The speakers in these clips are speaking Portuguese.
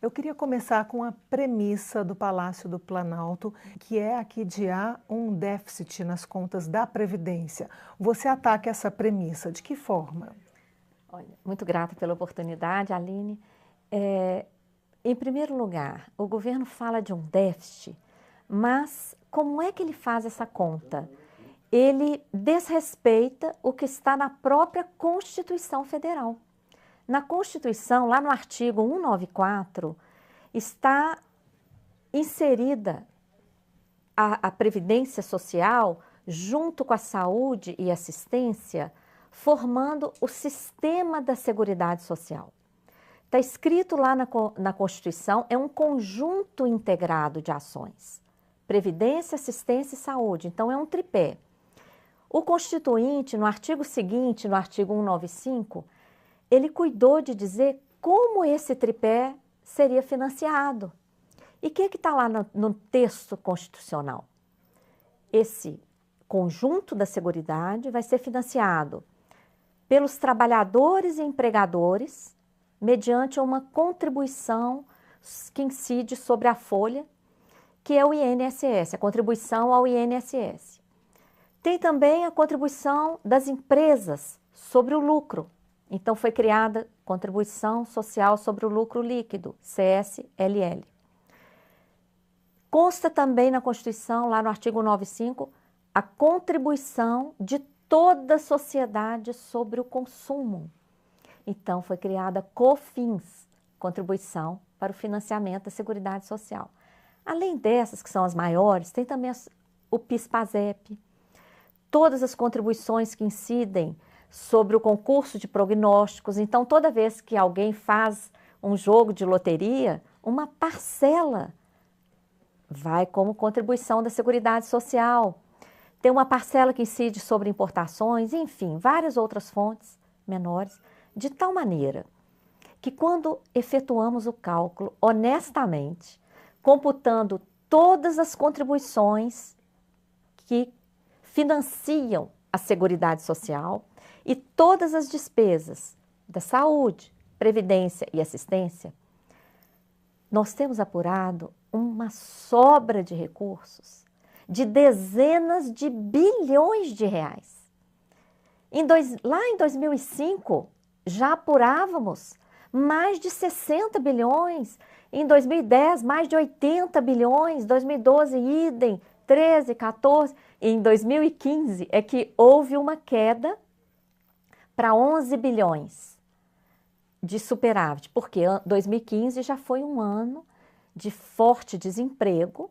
Eu queria começar com a premissa do Palácio do Planalto, que é a que há um déficit nas contas da Previdência. Você ataca essa premissa, de que forma? Olha, muito grata pela oportunidade, Aline. Em primeiro lugar, o governo fala de um déficit, mas como é que ele faz essa conta? Ele desrespeita o que está na própria Constituição Federal. Na Constituição, lá no artigo 194, está inserida a Previdência Social junto com a saúde e assistência, formando o sistema da Seguridade Social. Está escrito lá na Constituição, é um conjunto integrado de ações. Previdência, assistência e saúde. Então, é um tripé. O Constituinte, no artigo seguinte, no artigo 195, ele cuidou de dizer como esse tripé seria financiado. E o que está lá no texto constitucional? Esse conjunto da Seguridade vai ser financiado pelos trabalhadores e empregadores, mediante uma contribuição que incide sobre a folha, que é o INSS, a contribuição ao INSS. Tem também a contribuição das empresas sobre o lucro. Então, foi criada Contribuição Social sobre o Lucro Líquido, CSLL. Consta também na Constituição, lá no artigo 95, a contribuição de toda a sociedade sobre o consumo. Então, foi criada COFINS, Contribuição para o Financiamento da Seguridade Social. Além dessas, que são as maiores, tem também o PIS/PASEP, todas as contribuições que incidem sobre o concurso de prognósticos. Então, toda vez que alguém faz um jogo de loteria, uma parcela vai como contribuição da Seguridade Social. Tem uma parcela que incide sobre importações, enfim, várias outras fontes menores, de tal maneira que quando efetuamos o cálculo honestamente, computando todas as contribuições que financiam a Seguridade Social e todas as despesas da saúde, previdência e assistência, nós temos apurado uma sobra de recursos de dezenas de bilhões de reais. Lá em 2005, já apurávamos mais de 60 bilhões, em 2010, mais de 80 bilhões, 2012, idem, 13, 14, e em 2015 é que houve uma queda para 11 bilhões de superávit, porque 2015 já foi um ano de forte desemprego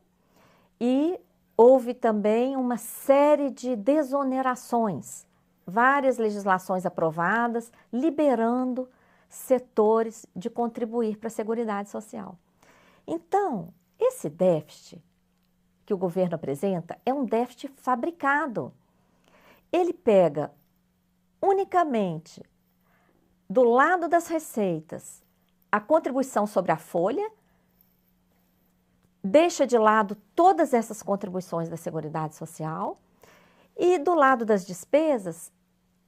e houve também uma série de desonerações, várias legislações aprovadas, liberando setores de contribuir para a Seguridade Social. Então, esse déficit que o governo apresenta é um déficit fabricado. Ele pega unicamente do lado das receitas a contribuição sobre a folha, deixa de lado todas essas contribuições da Seguridade Social e do lado das despesas,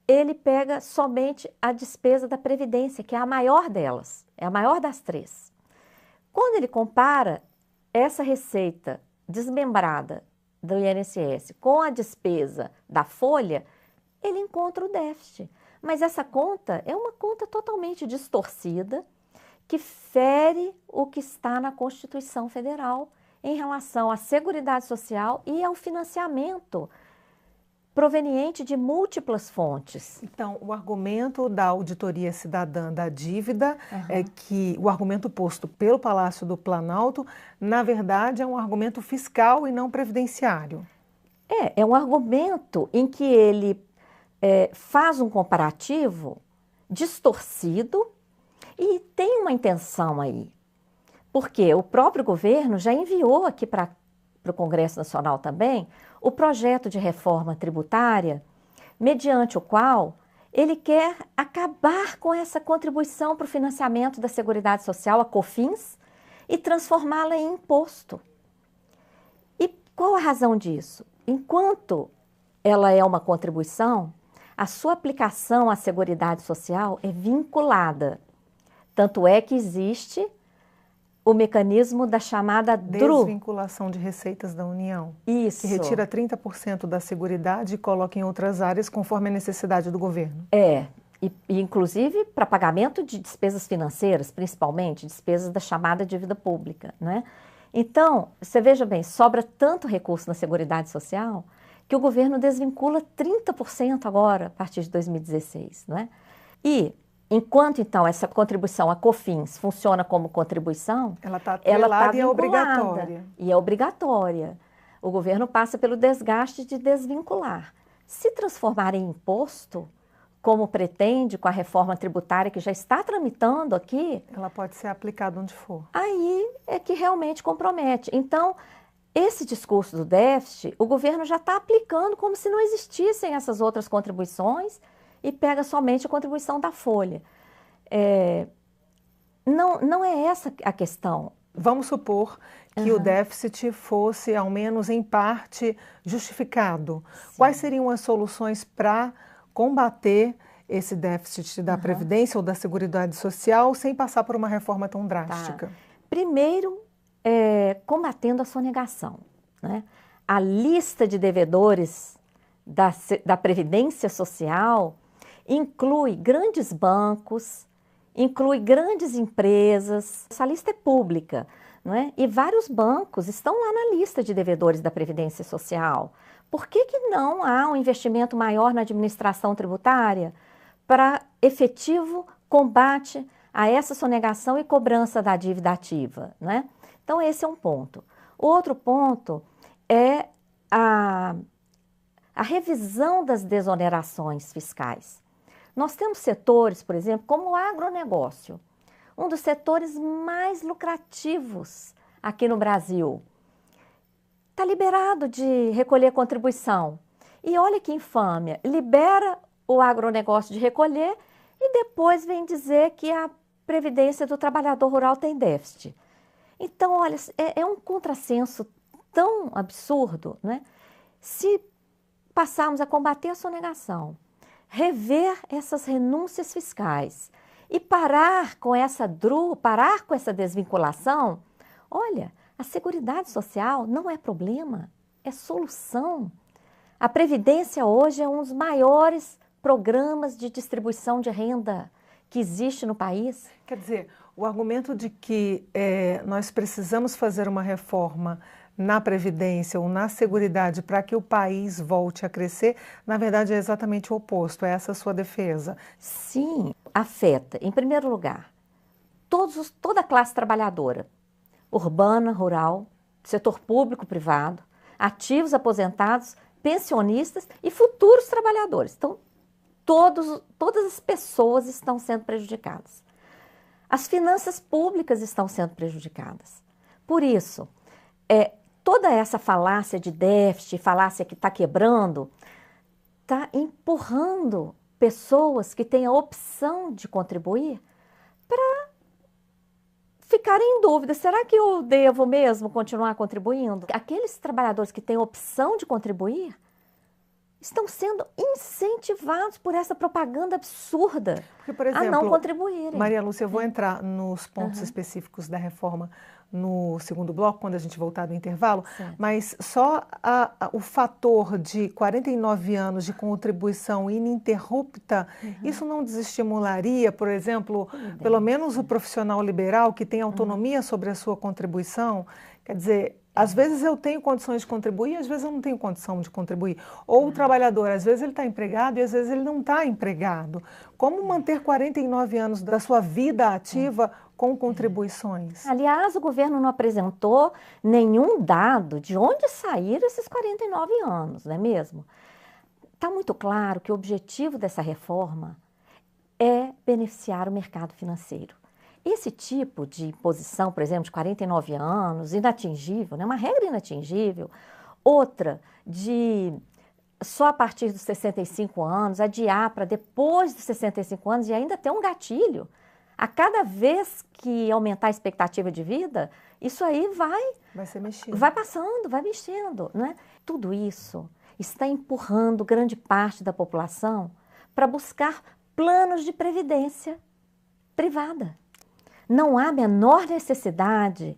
ele pega somente a despesa da Previdência, que é a maior delas, é a maior das três. Quando ele compara essa receita desmembrada do INSS com a despesa da folha, ele encontra o déficit. Mas essa conta é uma conta totalmente distorcida, que fere o que está na Constituição Federal em relação à Seguridade Social e ao financiamento proveniente de múltiplas fontes. Então, o argumento da auditoria cidadã da dívida é que o argumento posto pelo Palácio do Planalto, na verdade, é um argumento fiscal e não previdenciário. É um argumento em que ele faz um comparativo distorcido e tem uma intenção aí, porque o próprio governo já enviou aqui para o Congresso Nacional também o projeto de reforma tributária, mediante o qual ele quer acabar com essa contribuição para o financiamento da Seguridade Social, a COFINS, e transformá-la em imposto. E qual a razão disso? Enquanto ela é uma contribuição, a sua aplicação à Seguridade Social é vinculada. Tanto é que existe o mecanismo da chamada DRU. Desvinculação de receitas da União. Isso. Que retira 30% da Seguridade e coloca em outras áreas conforme a necessidade do governo. E inclusive para pagamento de despesas financeiras, principalmente, despesas da chamada dívida pública, né? Então, você veja bem, sobra tanto recurso na Seguridade Social que o governo desvincula 30% agora, a partir de 2016, né? E enquanto, então, essa contribuição, a COFINS, funciona como contribuição, ela está atrelada e é obrigatória. E é obrigatória. O governo passa pelo desgaste de desvincular. Se transformar em imposto, como pretende com a reforma tributária que já está tramitando aqui, ela pode ser aplicada onde for. Aí é que realmente compromete. Então, esse discurso do déficit, o governo já está aplicando como se não existissem essas outras contribuições e pega somente a contribuição da folha. Não é essa a questão. Vamos supor que o déficit fosse, ao menos em parte, justificado. Sim. Quais seriam as soluções para combater esse déficit da Previdência ou da Seguridade Social sem passar por uma reforma tão drástica? Primeiro, combatendo a sonegação, né? A lista de devedores da Previdência Social inclui grandes bancos, inclui grandes empresas. Essa lista é pública, não é? E vários bancos estão lá na lista de devedores da Previdência Social. Por que não há um investimento maior na administração tributária para efetivo combate a essa sonegação e cobrança da dívida ativa, né? Então, esse é um ponto. Outro ponto é a revisão das desonerações fiscais. Nós temos setores, por exemplo, como o agronegócio, um dos setores mais lucrativos aqui no Brasil. Está liberado de recolher contribuição. E olha que infâmia, libera o agronegócio de recolher e depois vem dizer que a Previdência do Trabalhador Rural tem déficit. Então, olha, é um contrassenso tão absurdo, né? Se passarmos a combater a sonegação, rever essas renúncias fiscais e parar com essa DRU, parar com essa desvinculação, olha, a Seguridade Social não é problema, é solução. A Previdência hoje é um dos maiores programas de distribuição de renda que existe no país. Quer dizer, o argumento de que nós precisamos fazer uma reforma na Previdência ou na Seguridade para que o país volte a crescer, na verdade é exatamente o oposto, é essa a sua defesa. Sim, afeta, em primeiro lugar, toda a classe trabalhadora, urbana, rural, setor público, privado, ativos, aposentados, pensionistas e futuros trabalhadores. Então, todas as pessoas estão sendo prejudicadas. As finanças públicas estão sendo prejudicadas. Por isso, toda essa falácia de déficit, falácia que está quebrando, está empurrando pessoas que têm a opção de contribuir para ficarem em dúvida. Será que eu devo mesmo continuar contribuindo? Aqueles trabalhadores que têm a opção de contribuir estão sendo incentivados por essa propaganda absurda. Porque, por exemplo, a não contribuírem. Maria Lúcia, eu vou entrar nos pontos específicos da reforma no segundo bloco, quando a gente voltar do intervalo, mas só o fator de 49 anos de contribuição ininterrupta, isso não desestimularia, por exemplo, pelo menos o profissional liberal que tem autonomia sobre a sua contribuição? Quer dizer, às vezes eu tenho condições de contribuir, às vezes eu não tenho condição de contribuir. Ou o trabalhador, às vezes ele está empregado e às vezes ele não está empregado. Como manter 49 anos da sua vida ativa com contribuições? Aliás, o governo não apresentou nenhum dado de onde saíram esses 49 anos, não é mesmo? Está muito claro que o objetivo dessa reforma é beneficiar o mercado financeiro. Esse tipo de imposição, por exemplo, de 49 anos, inatingível, né? Uma regra inatingível. Outra, de só a partir dos 65 anos, adiar para depois dos 65 anos e ainda ter um gatilho. A cada vez que aumentar a expectativa de vida, isso aí vai ser mexido. Vai passando, vai mexendo, né? Tudo isso está empurrando grande parte da população para buscar planos de previdência privada. Não há a menor necessidade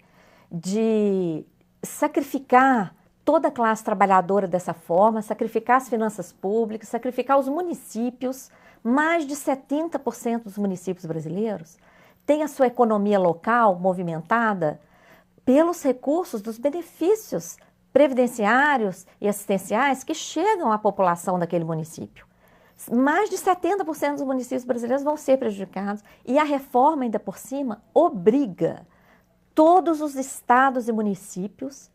de sacrificar toda a classe trabalhadora dessa forma, sacrificar as finanças públicas, sacrificar os municípios. Mais de 70% dos municípios brasileiros têm a sua economia local movimentada pelos recursos dos benefícios previdenciários e assistenciais que chegam à população daquele município. Mais de 70% dos municípios brasileiros vão ser prejudicados e a reforma, ainda por cima, obriga todos os estados e municípios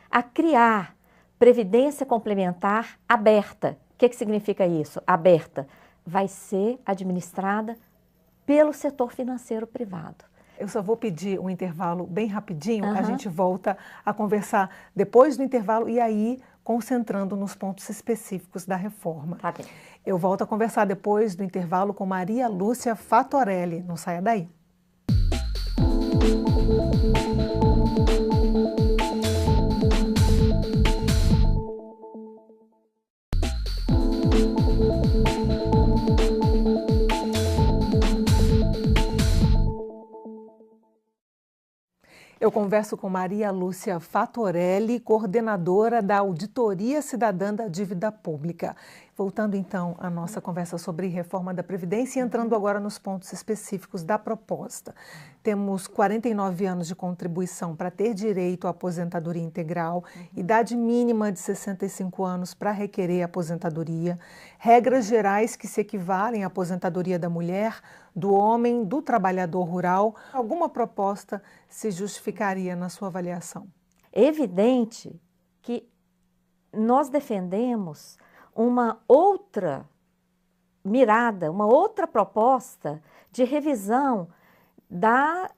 a criar previdência complementar aberta. O que significa isso? Aberta. Vai ser administrada pelo setor financeiro privado. Eu só vou pedir um intervalo bem rapidinho, a gente volta a conversar depois do intervalo e aí concentrando nos pontos específicos da reforma. Tá bem. Eu volto a conversar depois do intervalo com Maria Lúcia Fatorelli. Não saia daí. Eu converso com Maria Lúcia Fatorelli, coordenadora da Auditoria Cidadã da Dívida Pública. Voltando então à nossa conversa sobre reforma da Previdência e entrando agora nos pontos específicos da proposta. Temos 49 anos de contribuição para ter direito à aposentadoria integral, idade mínima de 65 anos para requerer aposentadoria, regras gerais que se equivalem à aposentadoria da mulher, do homem, do trabalhador rural. Alguma proposta se justificaria na sua avaliação? É evidente que nós defendemos uma outra mirada, uma outra proposta de revisão da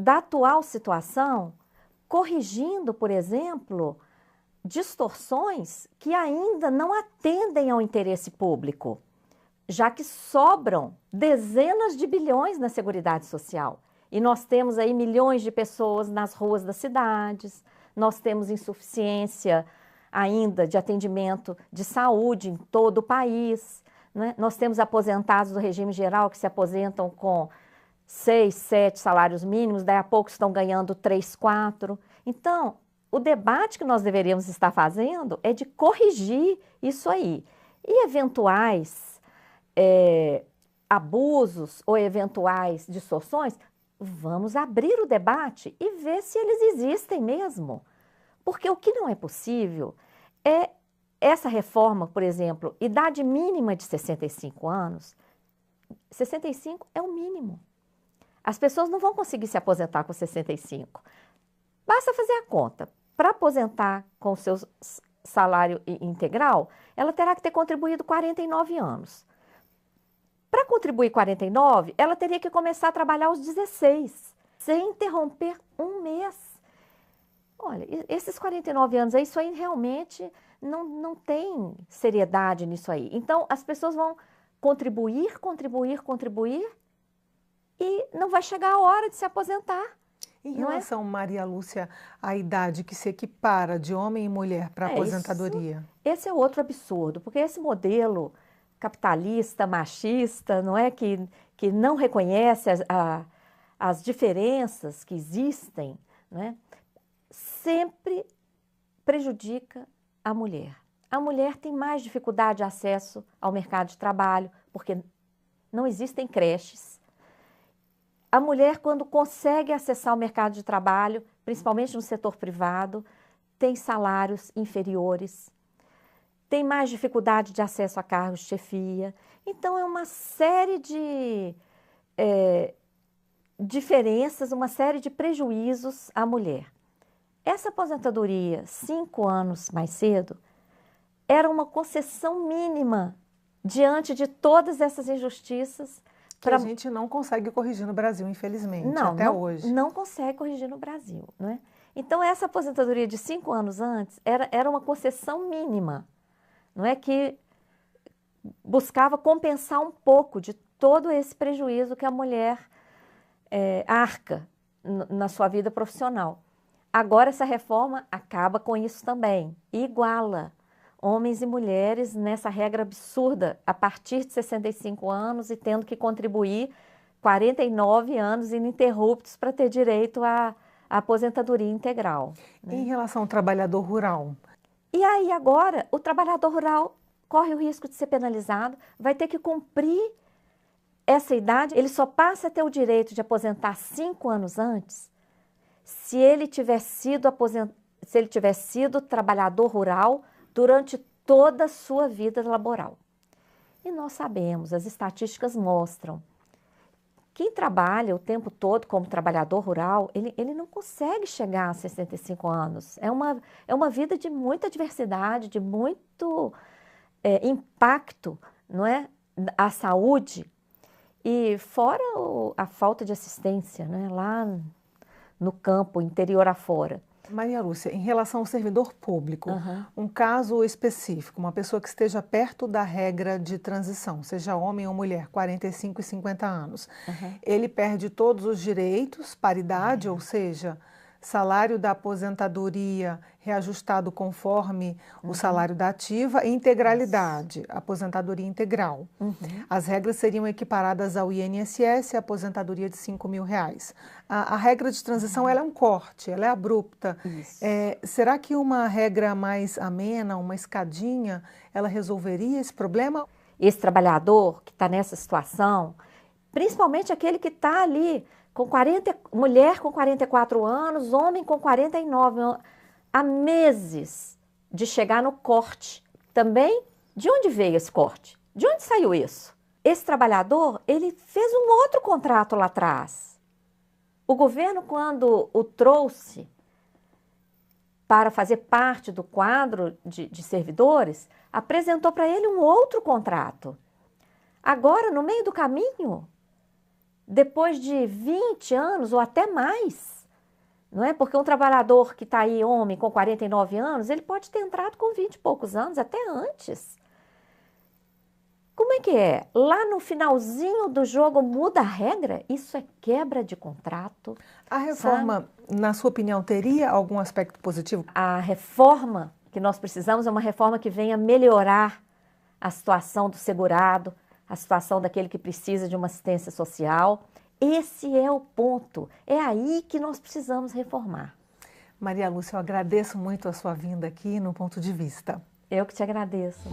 atual situação, corrigindo, por exemplo, distorções que ainda não atendem ao interesse público, já que sobram dezenas de bilhões na Seguridade Social. E nós temos aí milhões de pessoas nas ruas das cidades, nós temos insuficiência ainda de atendimento de saúde em todo o país, né? Nós temos aposentados do regime geral que se aposentam com 6, 7 salários mínimos, daí a pouco estão ganhando 3, 4. Então, o debate que nós deveríamos estar fazendo é de corrigir isso aí. E eventuais abusos ou eventuais distorções, vamos abrir o debate e ver se eles existem mesmo. Porque o que não é possível é essa reforma, por exemplo, idade mínima de 65 anos, 65 é o mínimo. As pessoas não vão conseguir se aposentar com 65. Basta fazer a conta. Para aposentar com o seu salário integral, ela terá que ter contribuído 49 anos. Para contribuir 49, ela teria que começar a trabalhar aos 16, sem interromper um mês. Olha, esses 49 anos aí, isso aí realmente não tem seriedade nisso aí. Então, as pessoas vão contribuir e não vai chegar a hora de se aposentar. Em relação, Maria Lúcia, à idade que se equipara de homem e mulher para aposentadoria? Esse é outro absurdo, porque esse modelo capitalista, machista, não é, que não reconhece as diferenças que existem, né, sempre prejudica a mulher. A mulher tem mais dificuldade de acesso ao mercado de trabalho, porque não existem creches. A mulher, quando consegue acessar o mercado de trabalho, principalmente no setor privado, tem salários inferiores, tem mais dificuldade de acesso a cargos de chefia. Então, é uma série de diferenças, uma série de prejuízos à mulher. Essa aposentadoria, 5 anos mais cedo, era uma concessão mínima diante de todas essas injustiças. Que a gente não consegue corrigir no Brasil, infelizmente, até hoje. Não consegue corrigir no Brasil, não é? Então, essa aposentadoria de 5 anos antes era uma concessão mínima, não é, que buscava compensar um pouco de todo esse prejuízo que a mulher arca na sua vida profissional. Agora, essa reforma acaba com isso também, iguala homens e mulheres nessa regra absurda, a partir de 65 anos e tendo que contribuir 49 anos ininterruptos para ter direito à aposentadoria integral. Né? Em relação ao trabalhador rural? E aí agora o trabalhador rural corre o risco de ser penalizado, vai ter que cumprir essa idade, ele só passa a ter o direito de aposentar 5 anos antes se ele tiver sido trabalhador rural durante toda a sua vida laboral. E nós sabemos, as estatísticas mostram, quem trabalha o tempo todo como trabalhador rural, ele não consegue chegar a 65 anos. É uma vida de muita diversidade, de muito impacto, não é? À saúde. E fora a falta de assistência, né? Lá no campo, interior afora. Maria Lúcia, em relação ao servidor público, um caso específico, uma pessoa que esteja perto da regra de transição, seja homem ou mulher, 45 e 50 anos, ele perde todos os direitos, paridade, ou seja, salário da aposentadoria reajustado conforme o salário da ativa e integralidade, aposentadoria integral. As regras seriam equiparadas ao INSS, a aposentadoria de R$5.000. A regra de transição ela é um corte, ela é abrupta. Será que uma regra mais amena, uma escadinha, ela resolveria esse problema? Esse trabalhador que está nessa situação, principalmente aquele que está ali, mulher com 44 anos, homem com 49 anos, há meses de chegar no corte. Também, de onde veio esse corte? De onde saiu isso? Esse trabalhador, ele fez um outro contrato lá atrás. O governo, quando o trouxe para fazer parte do quadro de servidores, apresentou para ele um outro contrato. Agora, no meio do caminho, depois de 20 anos ou até mais, não é? Porque um trabalhador que está aí, homem, com 49 anos, ele pode ter entrado com 20 e poucos anos, até antes. Como é que é? Lá no finalzinho do jogo muda a regra? Isso é quebra de contrato. A reforma, na sua opinião, teria algum aspecto positivo? A reforma que nós precisamos é uma reforma que venha melhorar a situação do segurado, a situação daquele que precisa de uma assistência social. Esse é o ponto. É aí que nós precisamos reformar. Maria Lúcia, eu agradeço muito a sua vinda aqui no Ponto de Vista. Eu que te agradeço.